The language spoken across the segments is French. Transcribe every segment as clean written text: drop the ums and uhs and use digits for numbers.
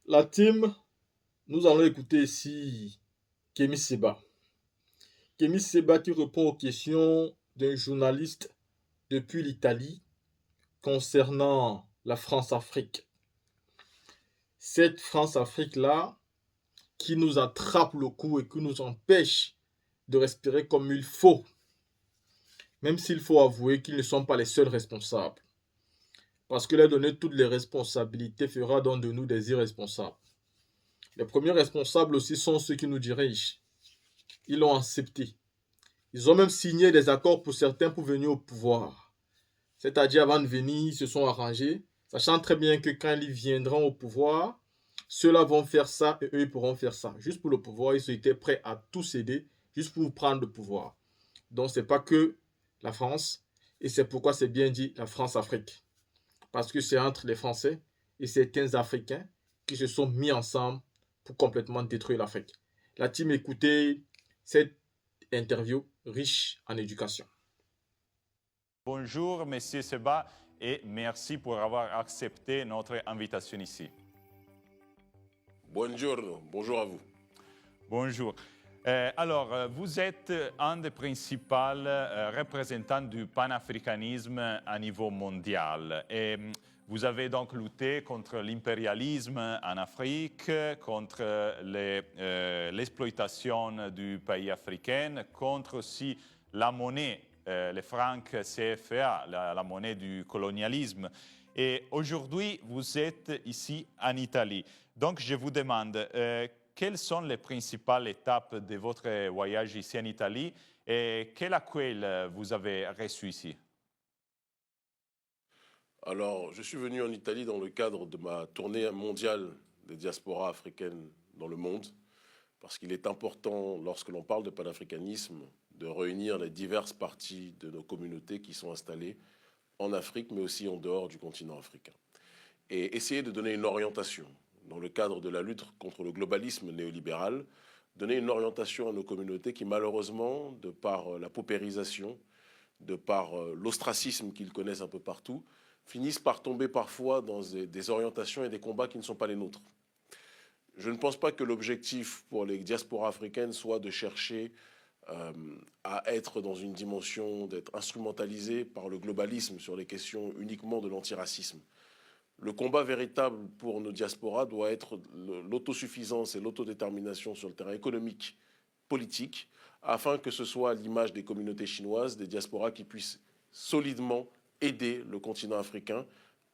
La team, nous allons écouter ici Kémy Seba. Kémy Seba qui répond aux questions d'un journaliste depuis l'Italie concernant la France-Afrique. Cette France-Afrique-là qui nous attrape le cou et qui nous empêche de respirer comme il faut, même s'il faut avouer qu'ils ne sont pas les seuls responsables. Parce que leur donner toutes les responsabilités fera donc de nous des irresponsables. Les premiers responsables aussi sont ceux qui nous dirigent. Ils l'ont accepté. Ils ont même signé des accords pour certains pour venir au pouvoir. C'est-à-dire avant de venir, ils se sont arrangés, sachant très bien que quand ils viendront au pouvoir, ceux-là vont faire ça et eux ils pourront faire ça. Juste pour le pouvoir, ils étaient prêts à tout céder, juste pour prendre le pouvoir. Donc c'est pas que la France, et c'est pourquoi c'est bien dit la France-Afrique. Parce que c'est entre les Français et certains Africains qui se sont mis ensemble pour complètement détruire l'Afrique. La team écoutait cette interview riche en éducation. Bonjour, Monsieur Seba, et merci pour avoir accepté notre invitation ici. Buongiorno, bonjour à vous. Bonjour. Vous êtes un des principaux représentants du panafricanisme à niveau mondial. Et vous avez donc lutté contre l'impérialisme en Afrique, contre l'exploitation du pays africain, contre aussi la monnaie, les francs CFA, la monnaie du colonialisme. Et aujourd'hui, vous êtes ici en Italie. Donc, je vous demande, quelles sont les principales étapes de votre voyage ici en Italie et quel accueil vous avez reçu ici? Alors, je suis venu en Italie dans le cadre de ma tournée mondiale des diasporas africaines dans le monde, parce qu'il est important, lorsque l'on parle de panafricanisme, de réunir les diverses parties de nos communautés qui sont installées en Afrique, mais aussi en dehors du continent africain. Et essayer de donner une orientation dans le cadre de la lutte contre le globalisme néolibéral, donner une orientation à nos communautés qui, malheureusement, de par la paupérisation, de par l'ostracisme qu'ils connaissent un peu partout, finissent par tomber parfois dans des orientations et des combats qui ne sont pas les nôtres. Je ne pense pas que l'objectif pour les diasporas africaines soit de chercher à être dans une dimension d'être instrumentalisé par le globalisme sur les questions uniquement de l'antiracisme. Le combat véritable pour nos diasporas doit être l'autosuffisance et l'autodétermination sur le terrain économique, politique, afin que ce soit à l'image des communautés chinoises, des diasporas qui puissent solidement aider le continent africain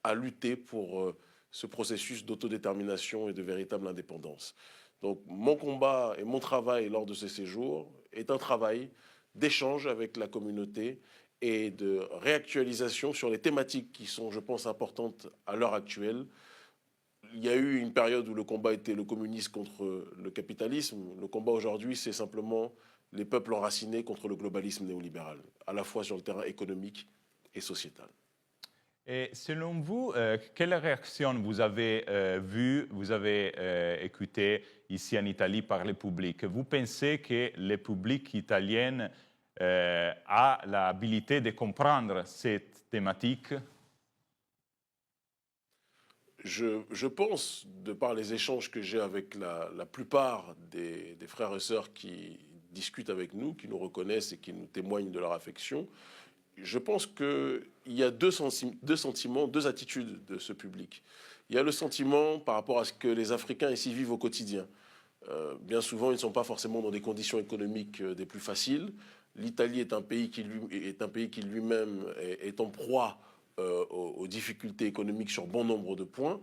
à lutter pour ce processus d'autodétermination et de véritable indépendance. Donc mon combat et mon travail lors de ces séjours est un travail d'échange avec la communauté et de réactualisation sur les thématiques qui sont, je pense, importantes à l'heure actuelle. Il y a eu une période où le combat était le communisme contre le capitalisme. Le combat aujourd'hui, c'est simplement les peuples enracinés contre le globalisme néolibéral, à la fois sur le terrain économique et sociétal. Et selon vous, quelle réaction vous avez vue, vous avez écoutée ici en Italie par le public? Vous pensez que le public italien a l'habilité de comprendre cette thématique? Je pense, de par les échanges que j'ai avec la plupart des frères et sœurs qui discutent avec nous, qui nous reconnaissent et qui nous témoignent de leur affection, je pense qu'il y a deux sentiments, deux attitudes de ce public. Il y a le sentiment par rapport à ce que les Africains ici vivent au quotidien. Bien souvent, ils ne sont pas forcément dans des conditions économiques des plus faciles. L'Italie est un pays qui lui-même est en proie aux difficultés économiques sur bon nombre de points.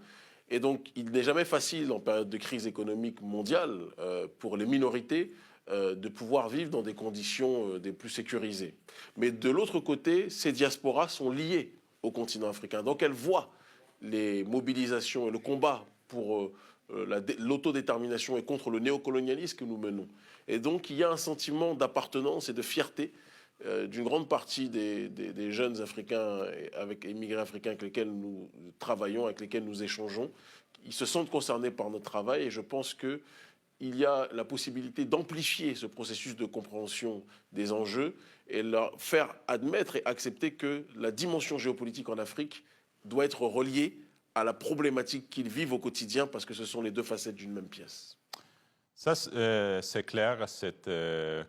Et donc, il n'est jamais facile en période de crise économique mondiale pour les minorités de pouvoir vivre dans des conditions des plus sécurisées. Mais de l'autre côté, ces diasporas sont liées au continent africain. Donc, elles voient les mobilisations et le combat pour l'autodétermination et contre le néocolonialisme que nous menons. Et donc, il y a un sentiment d'appartenance et de fierté d'une grande partie des jeunes Africains, immigrés africains avec lesquels nous travaillons, avec lesquels nous échangeons. Ils se sentent concernés par notre travail et je pense qu'il y a la possibilité d'amplifier ce processus de compréhension des enjeux et leur faire admettre et accepter que la dimension géopolitique en Afrique doit être reliée à la problématique qu'ils vivent au quotidien, parce que ce sont les deux facettes d'une même pièce. Ça, c'est clair, cette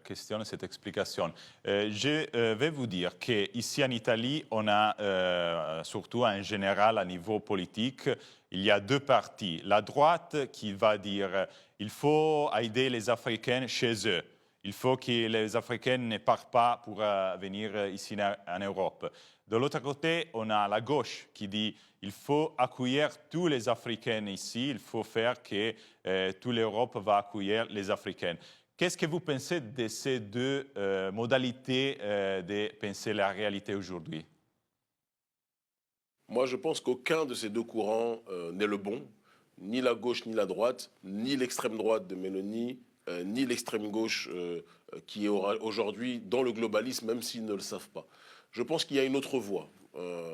question, cette explication. Je vais vous dire qu'ici en Italie, on a, surtout en général à niveau politique, il y a deux partis. La droite qui va dire il faut aider les Africains chez eux. Il faut que les Africains ne partent pas pour venir ici en Europe. De l'autre côté, on a la gauche qui dit il faut accueillir tous les Africains ici, il faut faire que toute l'Europe va accueillir les Africains. Qu'est-ce que vous pensez de ces deux modalités de penser la réalité aujourd'hui? Moi, je pense qu'aucun de ces deux courants n'est le bon, ni la gauche ni la droite, ni l'extrême droite de Mélanie, ni l'extrême gauche qui est aujourd'hui dans le globalisme, même s'ils ne le savent pas. Je pense qu'il y a une autre voie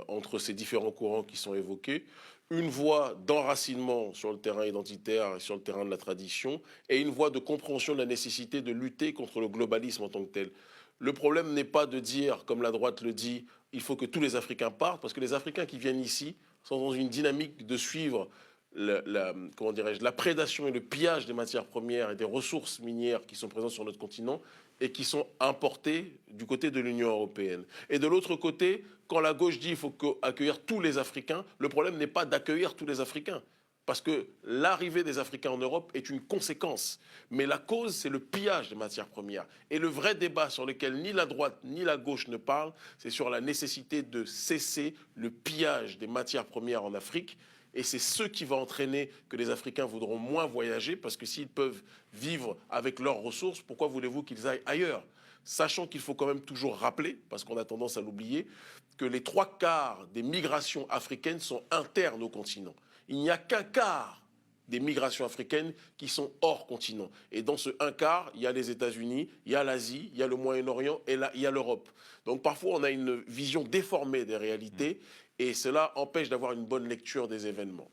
entre ces différents courants qui sont évoqués, une voie d'enracinement sur le terrain identitaire et sur le terrain de la tradition, et une voie de compréhension de la nécessité de lutter contre le globalisme en tant que tel. Le problème n'est pas de dire, comme la droite le dit, il faut que tous les Africains partent, parce que les Africains qui viennent ici sont dans une dynamique de suivre la prédation et le pillage des matières premières et des ressources minières qui sont présentes sur notre continent et qui sont importées du côté de l'Union européenne. Et de l'autre côté, quand la gauche dit qu'il faut accueillir tous les Africains, le problème n'est pas d'accueillir tous les Africains. Parce que l'arrivée des Africains en Europe est une conséquence. Mais la cause, c'est le pillage des matières premières. Et le vrai débat sur lequel ni la droite ni la gauche ne parlent, c'est sur la nécessité de cesser le pillage des matières premières en Afrique. Et c'est ce qui va entraîner que les Africains voudront moins voyager, parce que s'ils peuvent vivre avec leurs ressources, pourquoi voulez-vous qu'ils aillent ailleurs? Sachant qu'il faut quand même toujours rappeler, parce qu'on a tendance à l'oublier, que les 3/4 des migrations africaines sont internes au continent. Il n'y a qu'un quart des migrations africaines qui sont hors continent. Et dans ce un quart, il y a les États-Unis, il y a l'Asie, il y a le Moyen-Orient et là, il y a l'Europe. Donc parfois, on a une vision déformée des réalités et cela empêche d'avoir une bonne lecture des événements.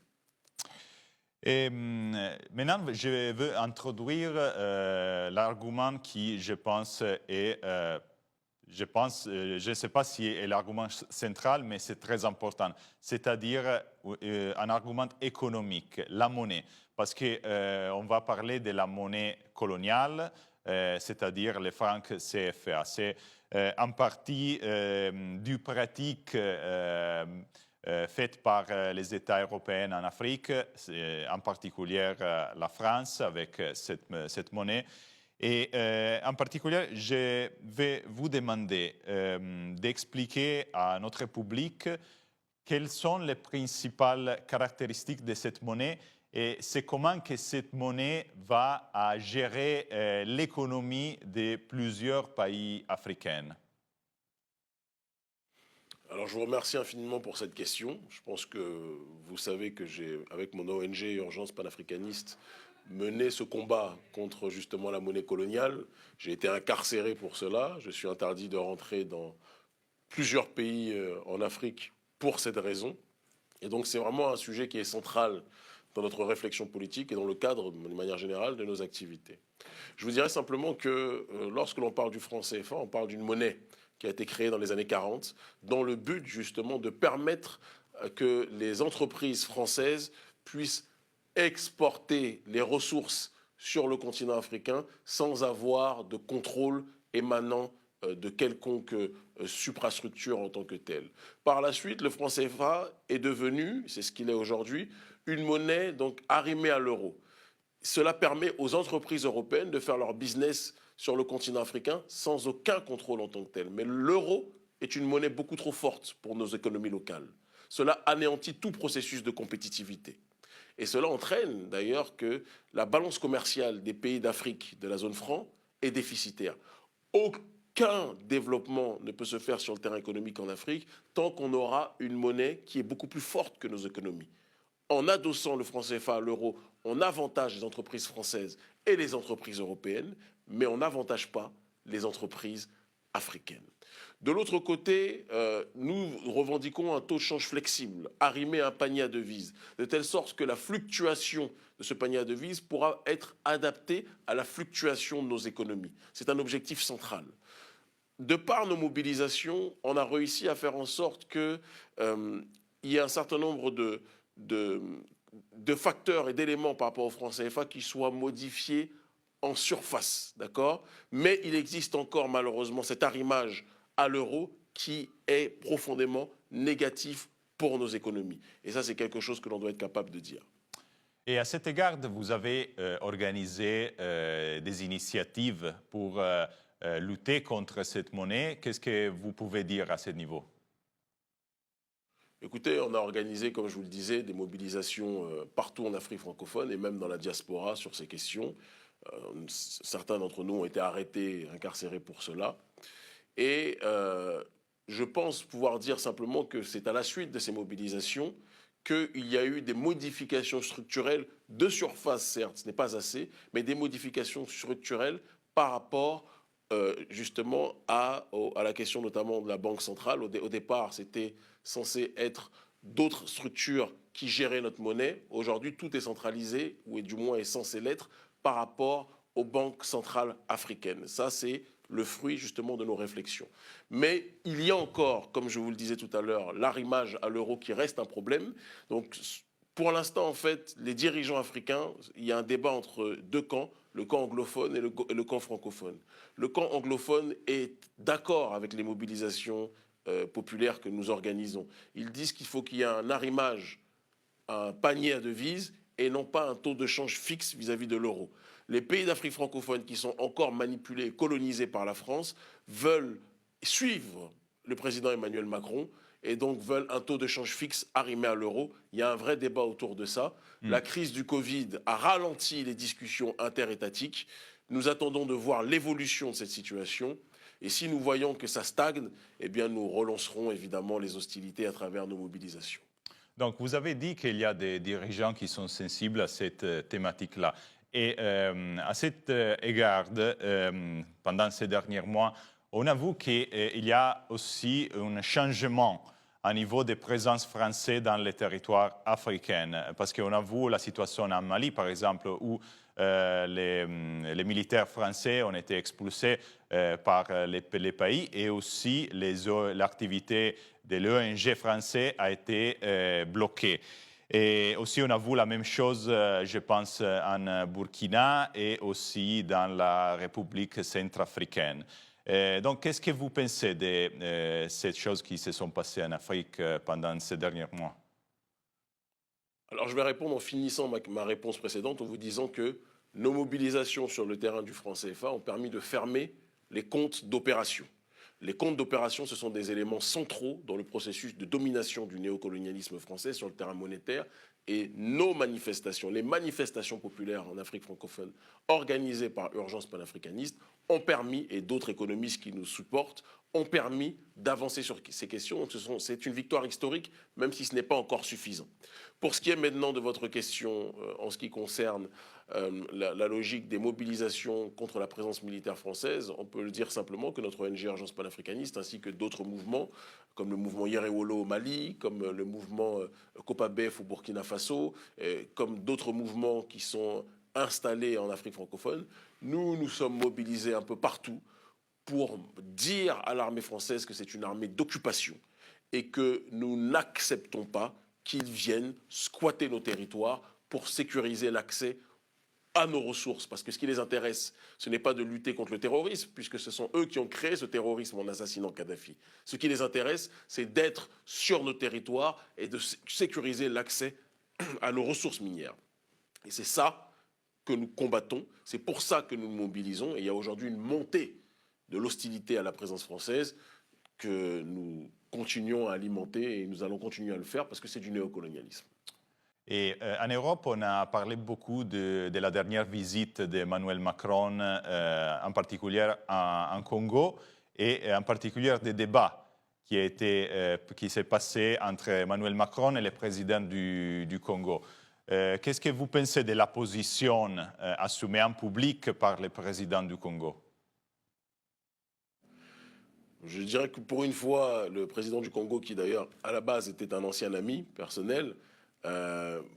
Et maintenant, je veux introduire l'argument qui, je pense, est, je ne sais pas si est l'argument central, mais c'est très important, c'est-à-dire un argument économique, la monnaie. Parce qu'on va parler de la monnaie coloniale, c'est-à-dire les francs CFA. C'est en partie du pratique faite par les États européens en Afrique, en particulier la France avec cette monnaie. Et en particulier, je vais vous demander d'expliquer à notre public quelles sont les principales caractéristiques de cette monnaie et c'est comment que cette monnaie va à gérer l'économie de plusieurs pays africains. Alors je vous remercie infiniment pour cette question. Je pense que vous savez que j'ai, avec mon ONG Urgence panafricaniste, mené ce combat contre justement la monnaie coloniale. J'ai été incarcéré pour cela. Je suis interdit de rentrer dans plusieurs pays en Afrique pour cette raison. Et donc c'est vraiment un sujet qui est central dans notre réflexion politique et dans le cadre, de manière générale, de nos activités. Je vous dirais simplement que lorsque l'on parle du franc CFA, on parle d'une monnaie qui a été créée dans les années 40, dans le but justement de permettre que les entreprises françaises puissent exporter les ressources sur le continent africain sans avoir de contrôle émanant de quelconque suprastructure en tant que telle. Par la suite, le franc CFA est devenu, c'est ce qu'il est aujourd'hui, une monnaie donc arrimée à l'euro. Cela permet aux entreprises européennes de faire leur business sur le continent africain sans aucun contrôle en tant que tel. Mais l'euro est une monnaie beaucoup trop forte pour nos économies locales. Cela anéantit tout processus de compétitivité. Et cela entraîne d'ailleurs que la balance commerciale des pays d'Afrique de la zone franc est déficitaire. Aucun développement ne peut se faire sur le terrain économique en Afrique tant qu'on aura une monnaie qui est beaucoup plus forte que nos économies. En adossant le franc CFA à l'euro, on avantage les entreprises françaises et les entreprises européennes, mais on n'avantage pas les entreprises africaines. De l'autre côté, nous revendiquons un taux de change flexible, arrimé à un panier à devises, de telle sorte que la fluctuation de ce panier à devises pourra être adaptée à la fluctuation de nos économies. C'est un objectif central. De par nos mobilisations, on a réussi à faire en sorte qu'il y ait un certain nombre de facteurs et d'éléments par rapport au franc CFA qui soient modifiés en surface, d'accord? Mais il existe encore malheureusement cet arrimage à l'euro qui est profondément négatif pour nos économies. Et ça, c'est quelque chose que l'on doit être capable de dire. Et à cet égard, vous avez organisé des initiatives pour lutter contre cette monnaie. Qu'est-ce que vous pouvez dire à ce niveau? Écoutez, on a organisé, comme je vous le disais, des mobilisations partout en Afrique francophone et même dans la diaspora sur ces questions. Certains d'entre nous ont été arrêtés, incarcérés pour cela. Et je pense pouvoir dire simplement que c'est à la suite de ces mobilisations qu'il y a eu des modifications structurelles de surface, certes, ce n'est pas assez, mais des modifications structurelles par rapport justement à la question notamment de la Banque centrale. Au départ, c'était censé être d'autres structures qui géraient notre monnaie. Aujourd'hui, tout est centralisé, ou du moins est censé l'être, par rapport aux banques centrales africaines. Ça, c'est le fruit justement de nos réflexions. Mais il y a encore, comme je vous le disais tout à l'heure, l'arrimage à l'euro qui reste un problème. Donc, pour l'instant, en fait, les dirigeants africains, il y a un débat entre deux camps, le camp anglophone et le camp francophone. Le camp anglophone est d'accord avec les mobilisations populaires que nous organisons. Ils disent qu'il faut qu'il y ait un arrimage, un panier à devises et non pas un taux de change fixe vis-à-vis de l'euro. Les pays d'Afrique francophone qui sont encore manipulés et colonisés par la France veulent suivre le président Emmanuel Macron et donc veulent un taux de change fixe arrimé à l'euro. Il y a un vrai débat autour de ça. La crise du Covid a ralenti les discussions interétatiques. Nous attendons de voir l'évolution de cette situation. Et si nous voyons que ça stagne, eh bien nous relancerons évidemment les hostilités à travers nos mobilisations. Donc, vous avez dit qu'il y a des dirigeants qui sont sensibles à cette thématique-là. Et à cet égard, pendant ces derniers mois, on avoue qu'il y a aussi un changement au niveau des présences françaises dans les territoires africains. Parce qu'on a vu la situation en Mali, par exemple, où les militaires français ont été expulsés par les pays et aussi l'activité de l'ONG français a été bloquée. Et aussi, on a vu la même chose, je pense, en Burkina et aussi dans la République centrafricaine. Donc, qu'est-ce que vous pensez de ces choses qui se sont passées en Afrique pendant ces derniers mois? Alors, je vais répondre en finissant ma réponse précédente en vous disant que nos mobilisations sur le terrain du franc CFA ont permis de fermer les comptes d'opération. Les comptes d'opération, ce sont des éléments centraux dans le processus de domination du néocolonialisme français sur le terrain monétaire. Et nos manifestations, les manifestations populaires en Afrique francophone organisées par Urgence panafricaniste ont permis, et d'autres économistes qui nous supportent, ont permis d'avancer sur ces questions. C'est une victoire historique, même si ce n'est pas encore suffisant. Pour ce qui est maintenant de votre question en ce qui concerne la logique des mobilisations contre la présence militaire française, on peut le dire simplement que notre ONG Urgence panafricaniste, ainsi que d'autres mouvements, comme le mouvement Yerewolo au Mali, comme le mouvement Copabef au Burkina Faso, comme d'autres mouvements qui sont installés en Afrique francophone, nous sommes mobilisés un peu partout pour dire à l'armée française que c'est une armée d'occupation et que nous n'acceptons pas qu'ils viennent squatter nos territoires pour sécuriser l'accès à nos ressources. Parce que ce qui les intéresse, ce n'est pas de lutter contre le terrorisme, puisque ce sont eux qui ont créé ce terrorisme en assassinant Kadhafi. Ce qui les intéresse, c'est d'être sur nos territoires et de sécuriser l'accès à nos ressources minières. Et c'est ça que nous combattons, c'est pour ça que nous nous mobilisons. Et il y a aujourd'hui une montée de l'hostilité à la présence française que nous continuons à alimenter et nous allons continuer à le faire parce que c'est du néocolonialisme. Et en Europe, on a parlé beaucoup de la dernière visite d'Emmanuel Macron, en particulier en Congo, et en particulier des débats qui s'est passé entre Emmanuel Macron et le président du Congo. Qu'est-ce que vous pensez de la position assumée en public par le président du Congo? Je dirais que pour une fois, le président du Congo, qui d'ailleurs à la base était un ancien ami personnel,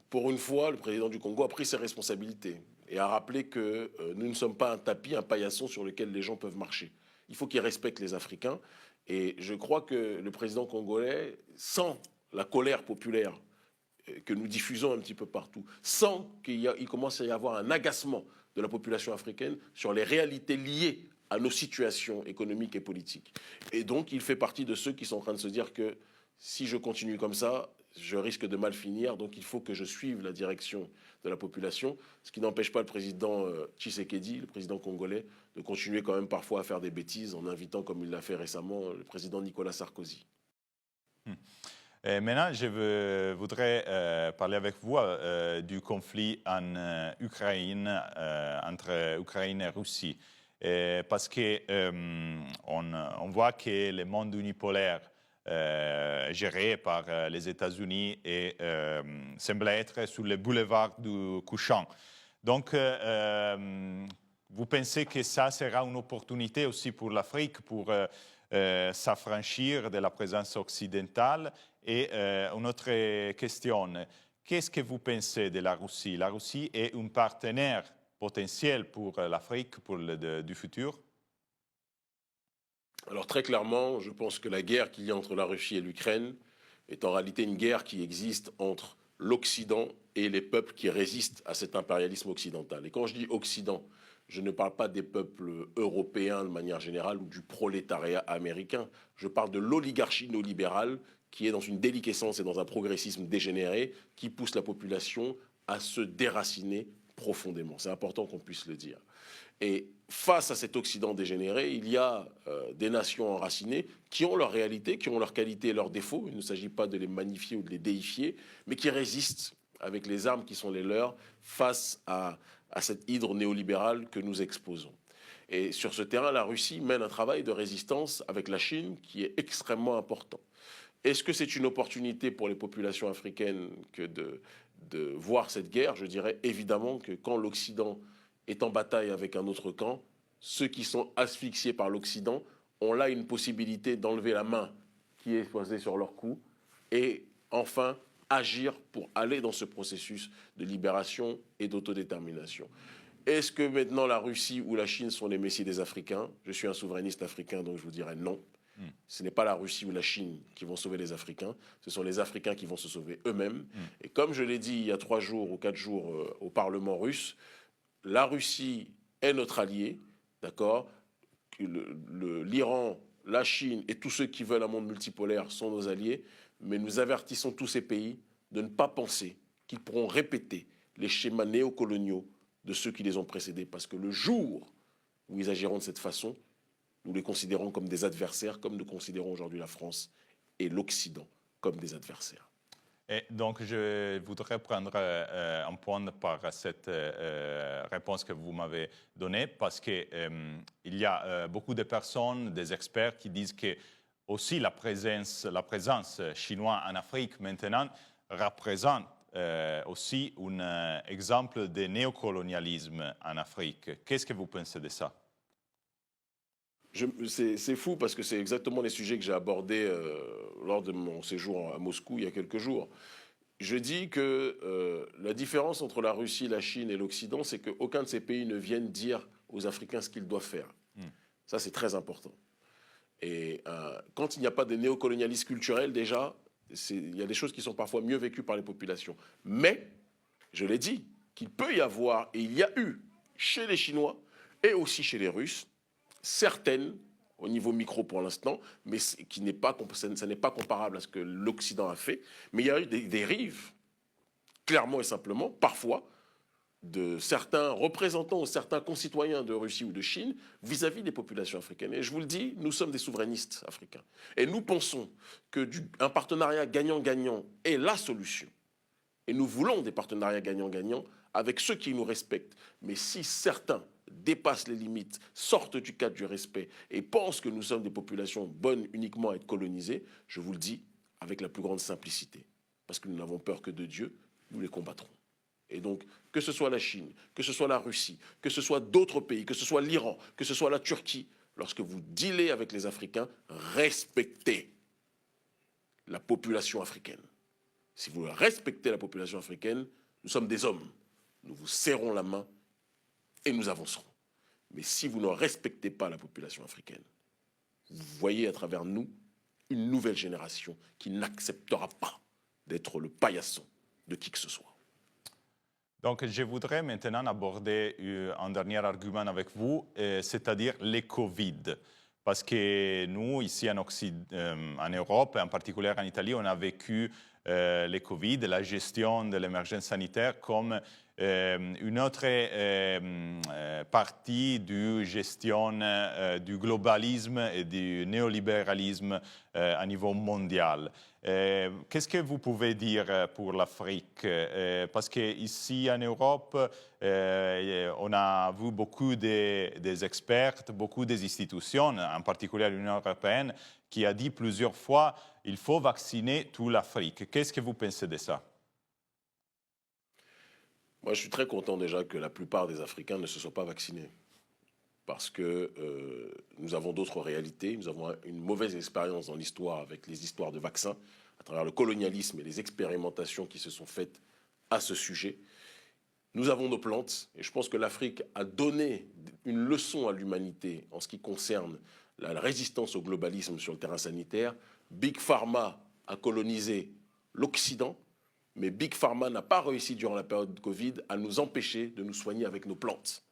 pour une fois, le président du Congo a pris ses responsabilités et a rappelé que nous ne sommes pas un tapis, un paillasson sur lequel les gens peuvent marcher. Il faut qu'il respecte les Africains. Et je crois que le président congolais sent la colère populaire que nous diffusons un petit peu partout, sans qu'il commence à y avoir un agacement de la population africaine sur les réalités liées à nos situations économiques et politiques. Et donc, il fait partie de ceux qui sont en train de se dire que si je continue comme ça, je risque de mal finir, donc il faut que je suive la direction de la population, ce qui n'empêche pas le président Tshisekedi, le président congolais, de continuer quand même parfois à faire des bêtises en invitant, comme il l'a fait récemment, le président Nicolas Sarkozy. Et maintenant, je voudrais parler avec vous du conflit en Ukraine, entre Ukraine et Russie. Parce qu'on voit que le monde unipolaire géré par les États-Unis semble être sur le boulevard du couchant. Donc, vous pensez que ça sera une opportunité aussi pour l'Afrique pour s'affranchir de la présence occidentale? Et une autre question, qu'est-ce que vous pensez de la Russie? La Russie est un partenaire potentiel pour l'Afrique pour du futur? Alors très clairement, je pense que la guerre qu'il y a entre la Russie et l'Ukraine est en réalité une guerre qui existe entre l'Occident et les peuples qui résistent à cet impérialisme occidental. Et quand je dis Occident, je ne parle pas des peuples européens de manière générale ou du prolétariat américain. Je parle de l'oligarchie néolibérale qui est dans une déliquescence et dans un progressisme dégénéré qui pousse la population à se déraciner profondément. C'est important qu'on puisse le dire. Et face à cet Occident dégénéré, il y a des nations enracinées qui ont leur réalité, qui ont leurs qualités et leurs défauts. Il ne s'agit pas de les magnifier ou de les déifier, mais qui résistent avec les armes qui sont les leurs face à cette hydre néolibérale que nous exposons. Et sur ce terrain, la Russie mène un travail de résistance avec la Chine qui est extrêmement important. Est-ce que c'est une opportunité pour les populations africaines que de voir cette guerre? Je dirais évidemment que quand l'Occident est en bataille avec un autre camp, ceux qui sont asphyxiés par l'Occident ont là une possibilité d'enlever la main qui est posée sur leur cou et enfin agir pour aller dans ce processus de libération et d'autodétermination. Est-ce que maintenant la Russie ou la Chine sont les messieurs des Africains? Je suis un souverainiste africain, donc je vous dirais non. Ce n'est pas la Russie ou la Chine qui vont sauver les Africains, ce sont les Africains qui vont se sauver eux-mêmes. Et comme je l'ai dit il y a 3 jours ou 4 jours au Parlement russe, la Russie est notre allié, d'accord? L'Iran, la Chine et tous ceux qui veulent un monde multipolaire sont nos alliés, mais nous avertissons tous ces pays de ne pas penser qu'ils pourront répéter les schémas néocoloniaux de ceux qui les ont précédés, parce que le jour où ils agiront de cette façon, nous les considérons comme des adversaires, comme nous considérons aujourd'hui la France et l'Occident comme des adversaires. Et donc, je voudrais prendre un point par cette réponse que vous m'avez donnée, parce qu'il y a beaucoup de personnes, des experts qui disent que aussi la présence chinoise en Afrique maintenant représente aussi un exemple de néocolonialisme en Afrique. Qu'est-ce que vous pensez de ça? C'est fou parce que c'est exactement les sujets que j'ai abordés lors de mon séjour à Moscou il y a quelques jours. Je dis que la différence entre la Russie, la Chine et l'Occident, c'est qu'aucun de ces pays ne viennent dire aux Africains ce qu'ils doivent faire. Ça, c'est très important. Et quand il n'y a pas de néocolonialisme culturel, déjà, il y a des choses qui sont parfois mieux vécues par les populations. Mais, je l'ai dit, qu'il peut y avoir, et il y a eu, chez les Chinois et aussi chez les Russes, certaines, au niveau micro pour l'instant, mais ça n'est pas comparable à ce que l'Occident a fait, mais il y a eu des dérives, clairement et simplement, parfois, de certains représentants ou certains concitoyens de Russie ou de Chine vis-à-vis des populations africaines. Et je vous le dis, nous sommes des souverainistes africains. Et nous pensons qu'un partenariat gagnant-gagnant est la solution. Et nous voulons des partenariats gagnant-gagnant avec ceux qui nous respectent. Mais si certains dépassent les limites, sortent du cadre du respect et pensent que nous sommes des populations bonnes uniquement à être colonisées, je vous le dis avec la plus grande simplicité. Parce que nous n'avons peur que de Dieu, nous les combattrons. Et donc, que ce soit la Chine, que ce soit la Russie, que ce soit d'autres pays, que ce soit l'Iran, que ce soit la Turquie, lorsque vous dealez avec les Africains, respectez la population africaine. Si vous respectez la population africaine, nous sommes des hommes. Nous vous serrons la main et nous avancerons. Mais si vous ne respectez pas la population africaine, vous voyez à travers nous une nouvelle génération qui n'acceptera pas d'être le paillasson de qui que ce soit. Donc, je voudrais maintenant aborder un dernier argument avec vous, c'est-à-dire les Covid. Parce que nous, ici en Europe, en particulier en Italie, on a vécu les Covid, la gestion de l'émergence sanitaire comme une autre partie du gestion du globalisme et du néolibéralisme à niveau mondial. Qu'est-ce que vous pouvez dire pour l'Afrique? Parce qu'ici en Europe, on a vu beaucoup des experts, beaucoup des institutions, en particulier l'Union européenne, qui a dit plusieurs fois qu'il faut vacciner toute l'Afrique. Qu'est-ce que vous pensez de ça? Moi, je suis très content déjà que la plupart des Africains ne se soient pas vaccinés. Parce que nous avons d'autres réalités. Nous avons une mauvaise expérience dans l'histoire avec les histoires de vaccins, à travers le colonialisme et les expérimentations qui se sont faites à ce sujet. Nous avons nos plantes, et je pense que l'Afrique a donné une leçon à l'humanité en ce qui concerne la résistance au globalisme sur le terrain sanitaire. Big Pharma a colonisé l'Occident, mais Big Pharma n'a pas réussi durant la période de Covid à nous empêcher de nous soigner avec nos plantes.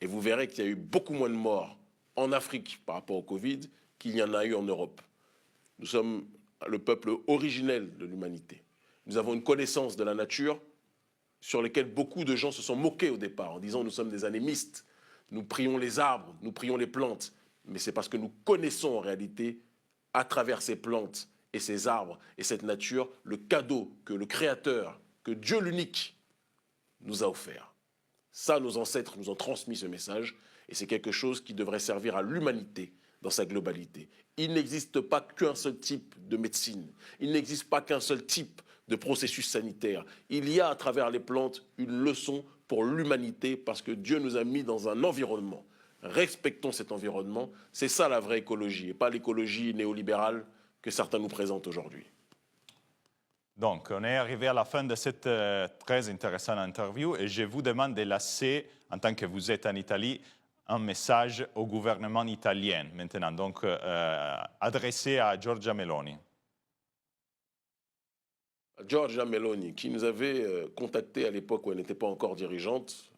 Et vous verrez qu'il y a eu beaucoup moins de morts en Afrique par rapport au Covid qu'il y en a eu en Europe. Nous sommes le peuple originel de l'humanité. Nous avons une connaissance de la nature sur laquelle beaucoup de gens se sont moqués au départ en disant nous sommes des animistes, nous prions les arbres, nous prions les plantes. Mais c'est parce que nous connaissons en réalité, à travers ces plantes et ces arbres et cette nature, le cadeau que le Créateur, que Dieu l'unique, nous a offert. Ça, nos ancêtres nous ont transmis ce message et c'est quelque chose qui devrait servir à l'humanité dans sa globalité. Il n'existe pas qu'un seul type de médecine. Il n'existe pas qu'un seul type de processus sanitaire. Il y a à travers les plantes une leçon pour l'humanité parce que Dieu nous a mis dans un environnement. Respectons cet environnement. C'est ça la vraie écologie et pas l'écologie néolibérale que certains nous présentent aujourd'hui. Donc, on est arrivé à la fin de cette très intéressante interview et je vous demande de laisser, en tant que vous êtes en Italie, un message au gouvernement italien maintenant, donc adressé à Giorgia Meloni. Giorgia Meloni, qui nous avait contacté à l'époque où elle n'était pas encore dirigeante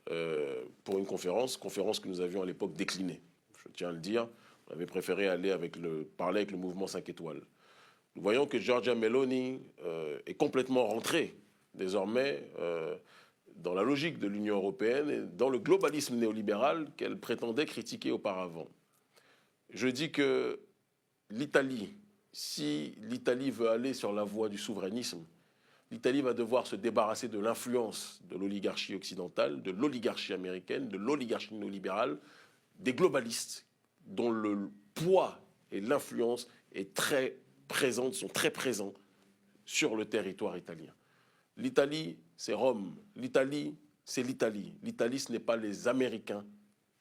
pour une conférence que nous avions à l'époque déclinée. Je tiens à le dire, on avait préféré parler avec le mouvement 5 étoiles. Nous voyons que Giorgia Meloni est complètement rentrée désormais dans la logique de l'Union européenne et dans le globalisme néolibéral qu'elle prétendait critiquer auparavant. Je dis que l'Italie, si l'Italie veut aller sur la voie du souverainisme, l'Italie va devoir se débarrasser de l'influence de l'oligarchie occidentale, de l'oligarchie américaine, de l'oligarchie néolibérale, des globalistes dont le poids et l'influence sont très présents sur le territoire italien. L'Italie, c'est Rome. L'Italie, c'est l'Italie. L'Italie, ce n'est pas les Américains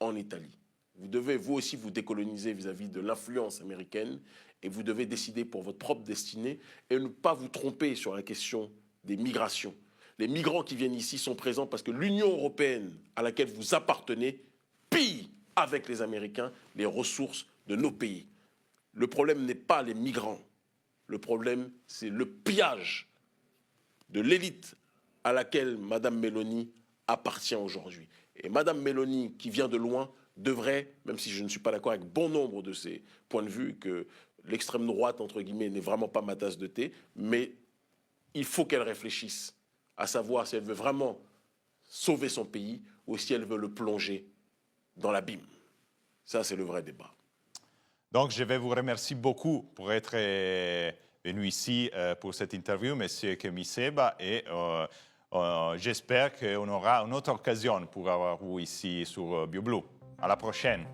en Italie. Vous devez, vous aussi, vous décoloniser vis-à-vis de l'influence américaine et vous devez décider pour votre propre destinée et ne pas vous tromper sur la question des migrations. Les migrants qui viennent ici sont présents parce que l'Union européenne à laquelle vous appartenez pille avec les Américains les ressources de nos pays. Le problème n'est pas les migrants. Le problème, c'est le pillage de l'élite à laquelle Mme Meloni appartient aujourd'hui. Et Mme Meloni, qui vient de loin, devrait, même si je ne suis pas d'accord avec bon nombre de ses points de vue, que l'extrême droite, entre guillemets, n'est vraiment pas ma tasse de thé, mais il faut qu'elle réfléchisse à savoir si elle veut vraiment sauver son pays ou si elle veut le plonger dans l'abîme. Ça, c'est le vrai débat. Donc, je vais vous remercier beaucoup pour être venu ici pour cette interview, M. Kemi Seba, et j'espère qu'on aura une autre occasion pour avoir vous ici sur BioBlue. À la prochaine.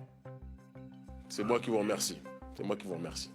C'est moi qui vous remercie. C'est moi qui vous remercie.